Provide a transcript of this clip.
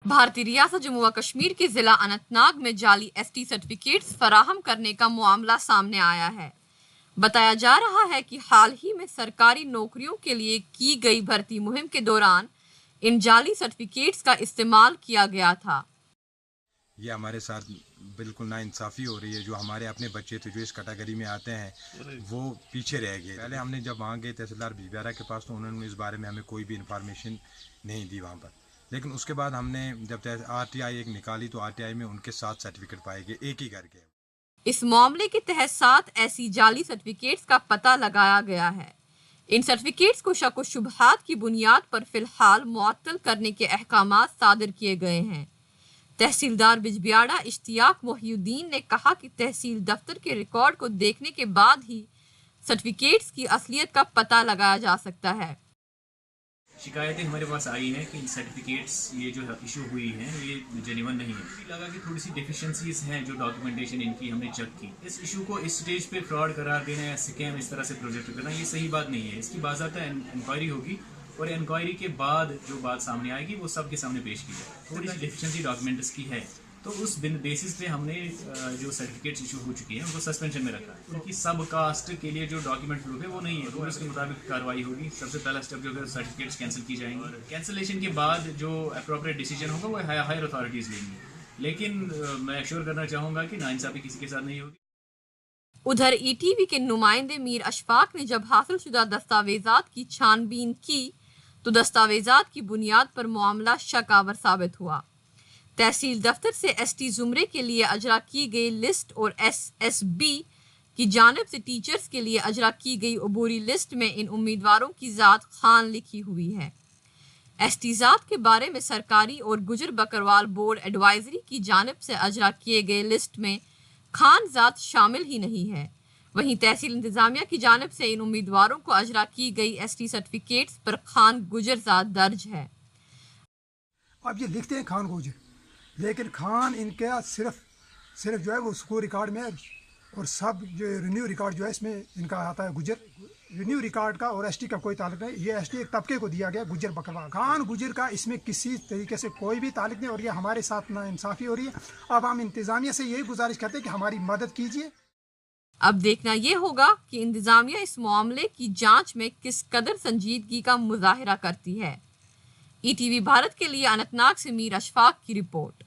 بھارتی ریاست جموں و کشمیر کے ضلع اننت ناگ میں جعلی ایس ٹی سرٹیفکیٹس فراہم کرنے کا معاملہ سامنے آیا ہے۔ بتایا جا رہا ہے کہ حال ہی میں سرکاری نوکریوں کے لیے کی گئی بھرتی مہم کے دوران ان جعلی سرٹیفکیٹس کا استعمال کیا گیا تھا۔ یہ ہمارے ساتھ بالکل ناانصافی ہو رہی ہے۔ جو ہمارے اپنے بچے تھے جو اس کیٹیگری میں آتے ہیں وہ پیچھے رہ گئے۔ پہلے ہم نے جب وہاں گئے تحصیلدار بجبیارا کے پاس تو انہوں نے اس بارے میں ہمیں کوئی بھی انفارمیشن نہیں دی وہاں پر، لیکن اس کے بعد ہم نے جب آر ٹی آئی ایک نکالی تو آر ٹی آئی میں ان کے 7 سرٹیفکیٹ پائے گئے ایک ہی گھر کے۔ اس معاملے کے تحت 7 ایسی جعلی سرٹیفکیٹس کا پتہ لگایا گیا ہے۔ ان سرٹیفکیٹس کو شک و شبہات کی بنیاد پر فی الحال معطل کرنے کے احکامات صادر کیے گئے ہیں۔ تحصیلدار بجبیاڑا اشتیاق محی الدین نے کہا کہ تحصیل دفتر کے ریکارڈ کو دیکھنے کے بعد ہی سرٹیفکیٹس کی اصلیت کا پتہ لگایا جا سکتا ہے۔ شکایتیں ہمارے پاس آئی ہیں کہ سرٹیفکیٹس یہ جو ایشو ہوئی ہیں یہ جینیون نہیں ہے۔ لگا کہ تھوڑی سی ڈیفیشنسیز ہیں جو ڈاکیومنٹیشن ان کی ہم نے چیک کی۔ اس ایشو کو اس سٹیج پہ فراڈ قرار دینا یا سکیم اس طرح سے پروجیکٹ کرنا یہ صحیح بات نہیں ہے۔ اس کی باضابطہ انکوائری ہوگی اور انکوائری کے بعد جو بات سامنے آئے گی وہ سب کے سامنے پیش کی جائے۔ تھوڑی سی ڈیفیشنسی ڈاکیومنٹس کی ہے تو اس بیسس پہ ہم نے جو سرٹیفکیٹس ایشو ہو چکی ہیں ان کو سسپینشن میں رکھا ہے۔ ان کی سب کاسٹ کے لیے جو ڈاکیومنٹ پروف ہے وہ نہیں ہے، وہ اس کے مطابق کارروائی ہوگی۔ سب سے پہلا اسٹیپ جو ہے سرٹیفکیٹس کینسل کی جائیں گے۔ کینسلیشن کے بعد جو اپروپریٹ ڈیسیجن ہوگا وہ ہائر اتھارٹیز لیں گی، لیکن میں ایشور کرنا چاہوں گا کہ ناانصافی کسی کے ساتھ نہیں ہوگی۔ ادھر ای ٹی وی کے نمائندے میر اشفاق نے جب حاصل شدہ دستاویزات کی چھان بین کی تو دستاویزات کی بنیاد پر معاملہ شک آور ثابت ہوا۔ تحصیل دفتر سے ایس ٹی زمرے کے لیے اجرا کی گئی لسٹ اور ایس ایس بی کی جانب سے ٹیچرز کے لیے اجرا کی گئی عبوری لسٹ میں ان امیدواروں کی ذات خان لکھی ہوئی ہے۔ ایس ٹی ذات کے بارے میں سرکاری اور گجر بکروال بورڈ ایڈوائزری کی جانب سے اجرا کیے گئے لسٹ میں خان ذات شامل ہی نہیں ہے۔ وہیں تحصیل انتظامیہ کی جانب سے ان امیدواروں کو اجرا کی گئی ایس ٹی سرٹیفکیٹس پر خان گجر ذات درج ہے۔ اب یہ لکھتے ہیں خان گوجر، لیکن خان ان کا صرف جو ہے وہ اسکول ریکارڈ میں اور سب جو رینیو ریکارڈ جو ہے اس میں ان کا آتا ہے گجر۔ رینیو ریکارڈ کا اور ایس ٹی کا کوئی تعلق نہیں، یہ ایس ٹی ایک طبقے کو دیا گیا گجر بکروال۔ خان گجر کا اس میں کسی طریقے سے کوئی بھی تعلق نہیں اور یہ ہمارے ساتھ ناانصافی ہو رہی ہے۔ اب ہم انتظامیہ سے یہی گزارش کرتے ہیں کہ ہماری مدد کیجیے۔ اب دیکھنا یہ ہوگا کہ انتظامیہ اس معاملے کی جانچ میں کس قدر سنجیدگی کا مظاہرہ کرتی ہے۔ ای ٹی وی بھارت کے لیے اننت ناگ سے میر اشفاق کی رپورٹ۔